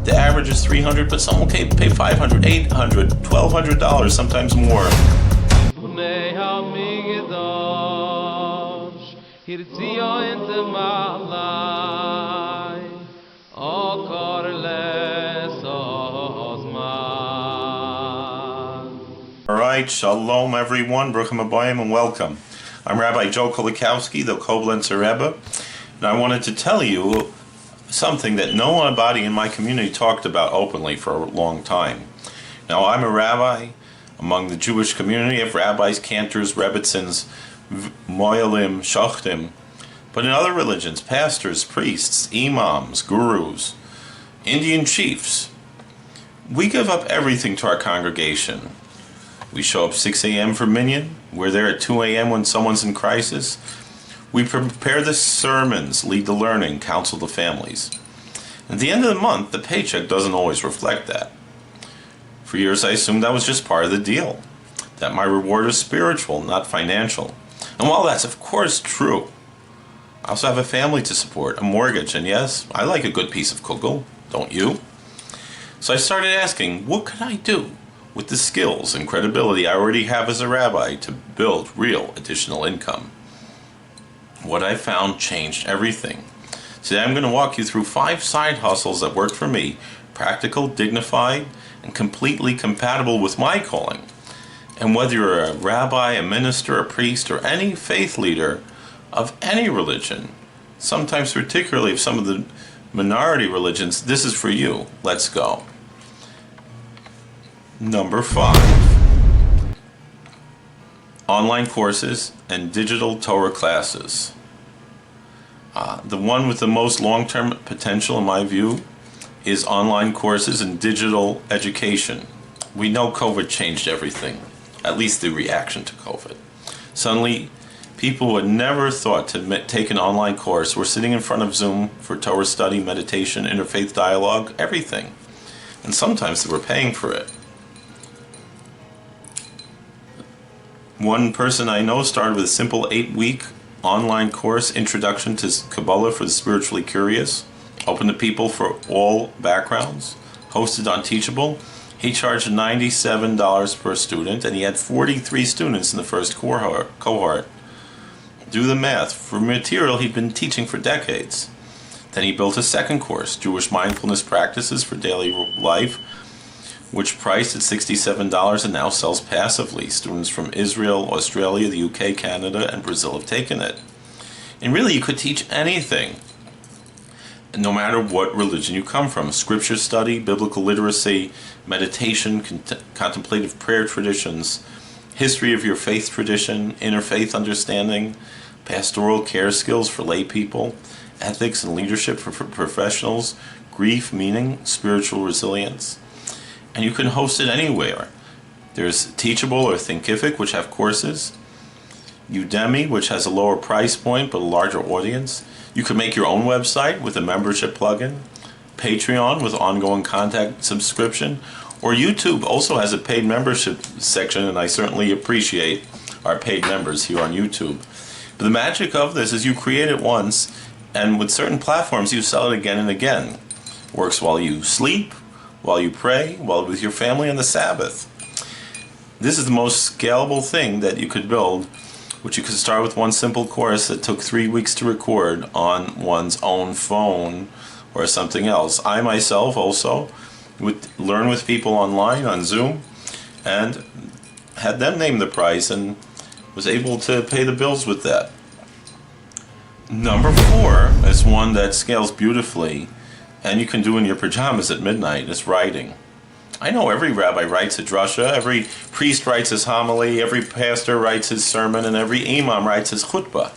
The average is $300, but some will pay $500, $800, $1,200, sometimes more. Alright, shalom everyone, bruchim habayim and welcome. I'm Rabbi Joe Kolakowski, the Koblenzer Rebbe, and I wanted to tell you something that no one body in my community talked about openly for a long time. Now, I'm a rabbi among the Jewish community of rabbis, cantors, rebbitzins, moyalim, shachtim, but in other religions, pastors, priests, imams, gurus, Indian chiefs, we give up everything to our congregation. We show up 6 a.m. for minyan. We're there at 2 a.m. when someone's in crisis. We prepare the sermons, lead the learning, counsel the families. At the end of the month, the paycheck doesn't always reflect that. For years, I assumed that was just part of the deal, that my reward is spiritual, not financial. And while that's of course true, I also have a family to support, a mortgage, and yes, I like a good piece of kugel, don't you? So I started asking, what could I do with the skills and credibility I already have as a rabbi to build real additional income? What I found changed everything. Today I'm going to walk you through 5 side hustles that worked for me, practical, dignified, and completely compatible with my calling. And whether you're a rabbi, a minister, a priest, or any faith leader of any religion, sometimes particularly of some of the minority religions, this is for you. Let's go. Number 5. Online courses and digital Torah classes. The one with the most long-term potential in my view is online courses and digital education. We know COVID changed everything, at least the reaction to COVID. Suddenly, people who had never thought to take an online course were sitting in front of Zoom for Torah study, meditation, interfaith dialogue, everything. And sometimes they were paying for it. One person I know started with a simple 8-week online course, Introduction to Kabbalah for the Spiritually Curious, open to people for all backgrounds, hosted on Teachable. He charged $97 per student, and he had 43 students in the first cohort. Do the math. For material he'd been teaching for decades. Then he built a second course, Jewish Mindfulness Practices for Daily Life, which priced at $67 and now sells passively. Students from Israel, Australia, the UK, Canada, and Brazil have taken it. And really, you could teach anything, no matter what religion you come from. Scripture study, biblical literacy, meditation, contemplative prayer traditions, history of your faith tradition, interfaith understanding, pastoral care skills for lay people, ethics and leadership for professionals, grief, meaning, spiritual resilience. And you can host it anywhere. There's Teachable or Thinkific, which have courses. Udemy, which has a lower price point but a larger audience. You can make your own website with a membership plugin. Patreon with ongoing content subscription. Or YouTube also has a paid membership section, and I certainly appreciate our paid members here on YouTube. But the magic of this is you create it once, and with certain platforms you sell it again and again. Works while you sleep, while you pray, while with your family on the Sabbath. This is the most scalable thing that you could build, which you could start with one simple course that took 3 weeks to record on one's own phone or something else. I myself also would learn with people online on Zoom and had them name the price and was able to pay the bills with that. Number 4 is one that scales beautifully, and you can do in your pajamas at midnight, is writing. I know every rabbi writes a drasha, every priest writes his homily, every pastor writes his sermon, and every imam writes his khutbah.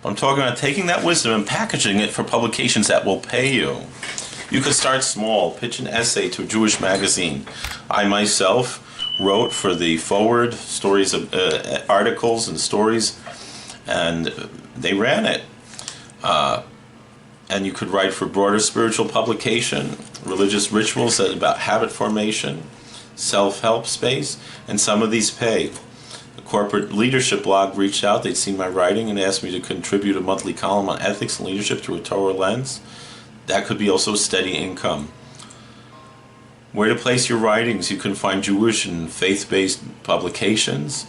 I'm talking about taking that wisdom and packaging it for publications that will pay you. You could start small, pitch an essay to a Jewish magazine. I myself wrote for the forward stories of articles and stories, and they ran it. And you could write for broader spiritual publication, religious rituals about habit formation, self-help space, and some of these pay. A corporate leadership blog reached out, they'd seen my writing and asked me to contribute a monthly column on ethics and leadership through a Torah lens. that could be also steady income. Where to place your writings? You can find Jewish and faith-based publications,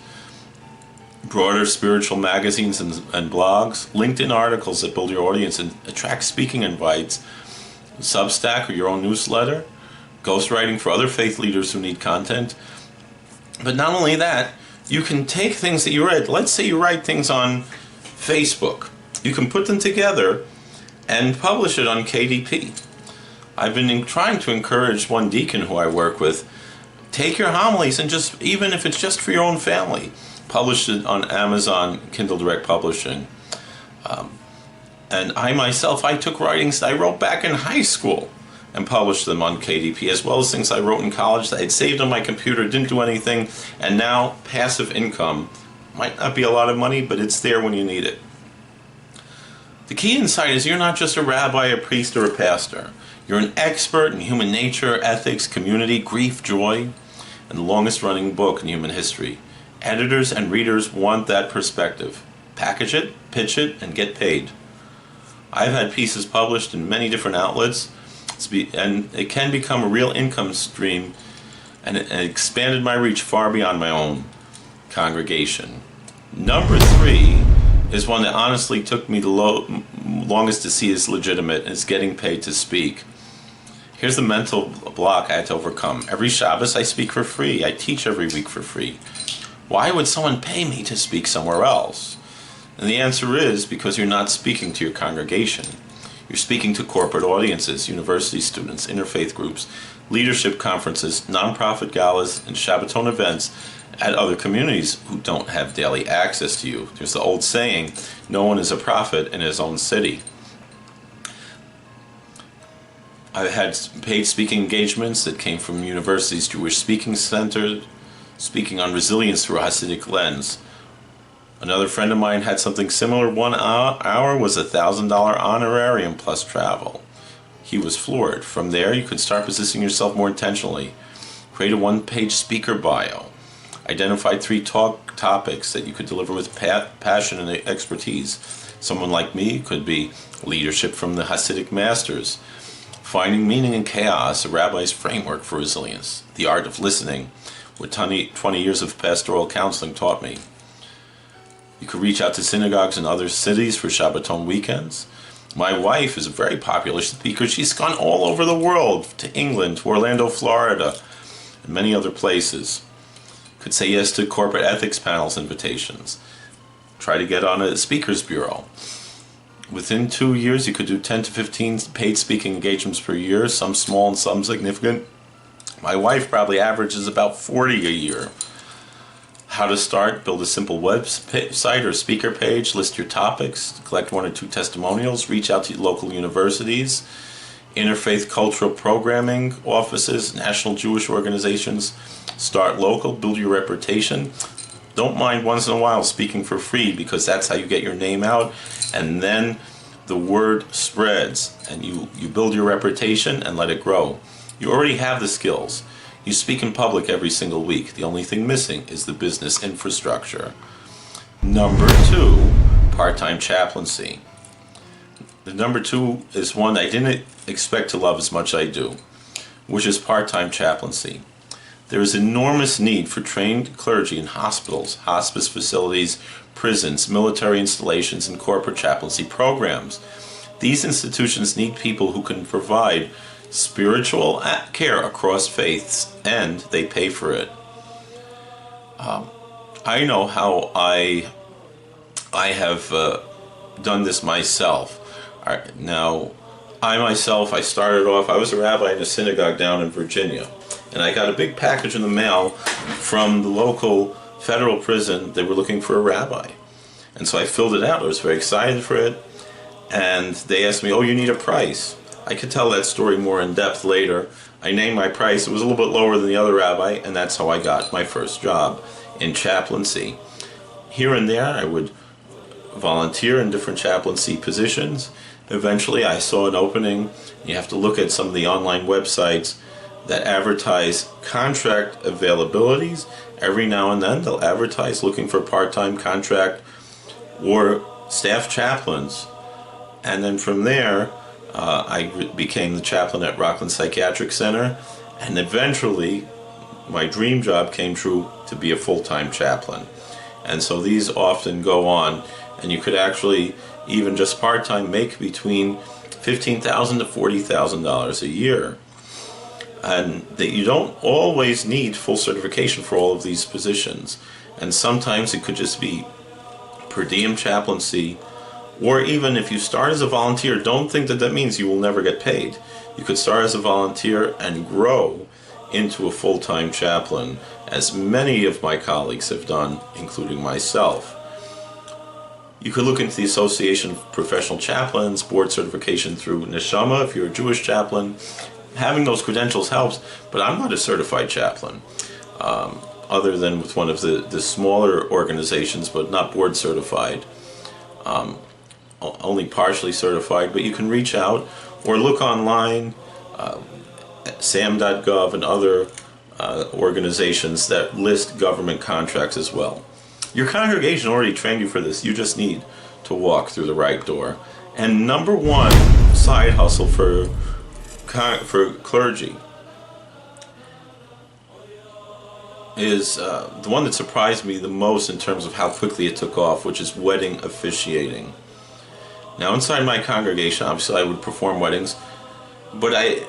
broader spiritual magazines and blogs, LinkedIn articles that build your audience and attract speaking invites, Substack or your own newsletter, ghostwriting for other faith leaders who need content. But not only that, you can take things that you read. Let's say you write things on Facebook. You can put them together and publish it on KDP. I've been trying to encourage one deacon who I work with, take your homilies and just, even if it's just for your own family, publish it on Amazon, Kindle Direct Publishing. And I myself, I took writings that I wrote back in high school and published them on KDP, as well as things I wrote in college that I'd saved on my computer, didn't do anything, and now passive income. Might not be a lot of money, but it's there when you need it. The key insight is you're not just a rabbi, a priest, or a pastor. You're an expert in human nature, ethics, community, grief, joy, and the longest running book in human history. Editors and readers want that perspective. Package it, pitch it, and get paid. I've had pieces published in many different outlets, and it can become a real income stream, and it expanded my reach far beyond my own congregation. Number 3 is one that honestly took me the longest to see as legitimate, and it's getting paid to speak. Here's the mental block I had to overcome. Every Shabbos I speak for free. I teach every week for free. Why would someone pay me to speak somewhere else? And the answer is because you're not speaking to your congregation. You're speaking to corporate audiences, university students, interfaith groups, leadership conferences, nonprofit galas, and Shabbaton events at other communities who don't have daily access to you. There's the old saying, no one is a prophet in his own city. I've had paid speaking engagements that came from universities' Jewish Speaking Center, speaking on resilience through a Hasidic lens. Another friend of mine had something similar. 1 hour was $1,000 honorarium plus travel. He was floored. From there, you could start positioning yourself more intentionally. Create a one-page speaker bio. Identify 3 talk topics that you could deliver with passion and expertise. Someone like me could be leadership from the Hasidic masters, finding meaning in chaos, a rabbi's framework for resilience, the art of listening, what 20 years of pastoral counseling taught me. You could reach out to synagogues in other cities for Shabbaton weekends. My wife is a very popular speaker. She's gone all over the world, to England, to Orlando, Florida, and many other places. Could say yes to corporate ethics panels invitations. Try to get on a speakers bureau. Within 2 years, you could do 10 to 15 paid speaking engagements per year, some small and some significant. My wife probably averages about 40 a year. How to start: build a simple website or speaker page, list your topics, collect 1 or 2 testimonials, reach out to local universities, interfaith cultural programming offices, national Jewish organizations. Start local, build your reputation. Don't mind once in a while speaking for free, because that's how you get your name out, and then the word spreads, and you build your reputation and let it grow. You already have the skills. You speak in public every single week. The only thing missing is the business infrastructure. Number 2, part-time chaplaincy. The number 2 is one I didn't expect to love as much as I do, which is part-time chaplaincy. There is enormous need for trained clergy in hospitals, hospice facilities, prisons, military installations, and corporate chaplaincy programs. These institutions need people who can provide spiritual care across faiths, and they pay for it. I know how I have done this myself. I started off, I was a rabbi in a synagogue down in Virginia, and I got a big package in the mail from the local federal prison. They were looking for a rabbi. And so I filled it out. I was very excited for it. And they asked me, oh, you need a price. I could tell that story more in depth later. I named my price. It was a little bit lower than the other rabbi, and that's how I got my first job in chaplaincy. Here and there, I would volunteer in different chaplaincy positions. Eventually, I saw an opening. You have to look at some of the online websites that advertise contract availabilities. Every now and then, they'll advertise looking for part-time contract or staff chaplains. And then from there, became the chaplain at Rockland Psychiatric Center, and eventually my dream job came true to be a full-time chaplain. And so these often go on, and you could actually, even just part-time, make between $15,000 to $40,000 a year. And that you don't always need full certification for all of these positions. And sometimes it could just be per diem chaplaincy, or even if you start as a volunteer, don't think that that means you will never get paid. You could start as a volunteer and grow into a full-time chaplain, as many of my colleagues have done, including myself. You could look into the Association of Professional Chaplains, board certification through Neshama if you're a Jewish chaplain. Having those credentials helps, but I'm not a certified chaplain, other than with one of the smaller organizations, but not board certified. Only partially certified, but you can reach out or look online, sam.gov and other organizations that list government contracts as well. Your congregation already trained you for this. You just need to walk through the right door. And number one side hustle for clergy is the one that surprised me the most in terms of how quickly it took off, which is wedding officiating. Now, inside my congregation, obviously I would perform weddings, but I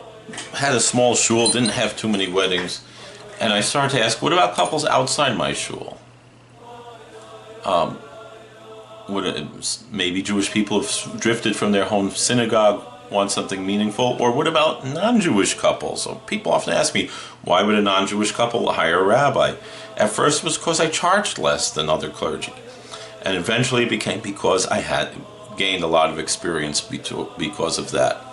had a small shul, didn't have too many weddings, and I started to ask, what about couples outside my shul? Maybe Jewish people have drifted from their home synagogue, want something meaningful, or what about non-Jewish couples? So people often ask me, why would a non-Jewish couple hire a rabbi? At first it was because I charged less than other clergy, and eventually it became because I had gained a lot of experience because of that.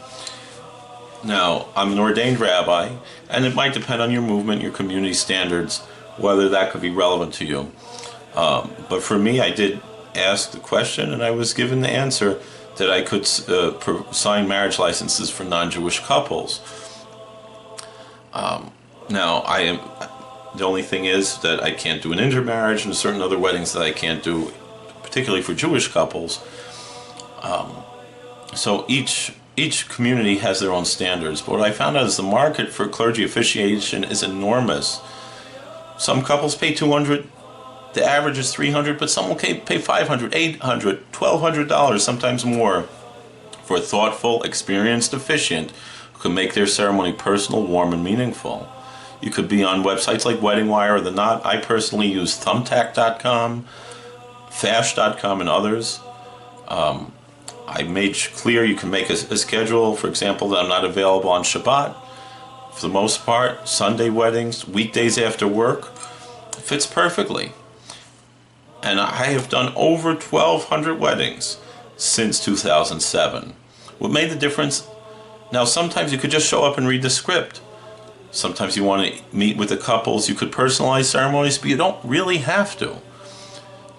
Now, I'm an ordained rabbi, and it might depend on your movement, your community standards, whether that could be relevant to you. But for me, I did ask the question, and I was given the answer that I could sign marriage licenses for non-Jewish couples. Now, the only thing is that I can't do an intermarriage and certain other weddings that I can't do, particularly for Jewish couples. So each community has their own standards. But what I found out is the market for clergy officiation is enormous. Some couples pay $200. The average is $300, but some will pay $500, $800, $1,200, sometimes more, for a thoughtful, experienced officiant who can make their ceremony personal, warm, and meaningful. You could be on websites like Wedding Wire or The Knot. I personally use Thumbtack.com, Fash.com, and others. I made clear you can make a schedule, for example, that I'm not available on Shabbat. For the most part, Sunday weddings, weekdays after work, fits perfectly. And I have done over 1,200 weddings since 2007. What made the difference? Now, sometimes you could just show up and read the script. Sometimes you want to meet with the couples. You could personalize ceremonies, but you don't really have to.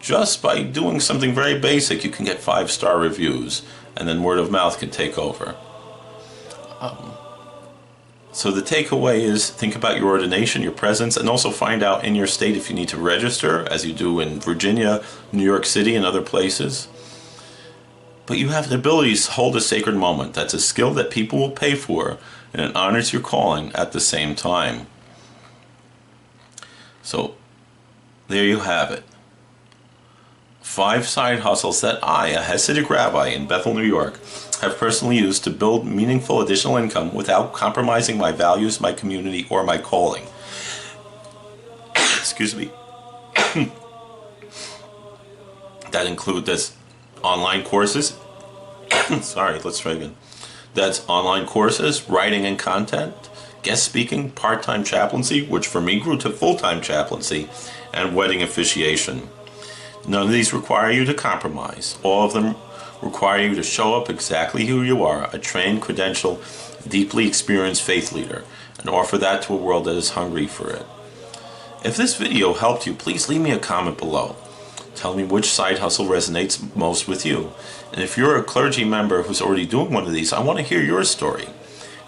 Just by doing something very basic, you can get 5-star reviews, and then word of mouth can take over. So the takeaway is think about your ordination, your presence, and also find out in your state if you need to register, as you do in Virginia, New York City, and other places. But you have the ability to hold a sacred moment. That's a skill that people will pay for, and it honors your calling at the same time. So there you have it. 5 side hustles that I, a Hasidic Rabbi in Bethel, New York, have personally used to build meaningful additional income without compromising my values, my community, or my calling. Excuse me. That include this online courses. Sorry, let's try again. That's online courses, writing and content, guest speaking, part-time chaplaincy, which for me grew to full-time chaplaincy, and wedding officiation. None of these require you to compromise. All of them require you to show up exactly who you are, a trained, credentialed, deeply experienced faith leader, and offer that to a world that is hungry for it. If this video helped you, please leave me a comment below. Tell me which side hustle resonates most with you. And if you're a clergy member who's already doing one of these, I want to hear your story.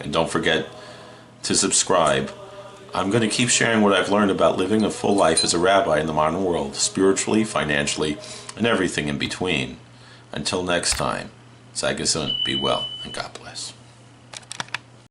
And don't forget to subscribe. I'm going to keep sharing what I've learned about living a full life as a rabbi in the modern world, spiritually, financially, and everything in between. Until next time. Sei gesund, be well, and God bless.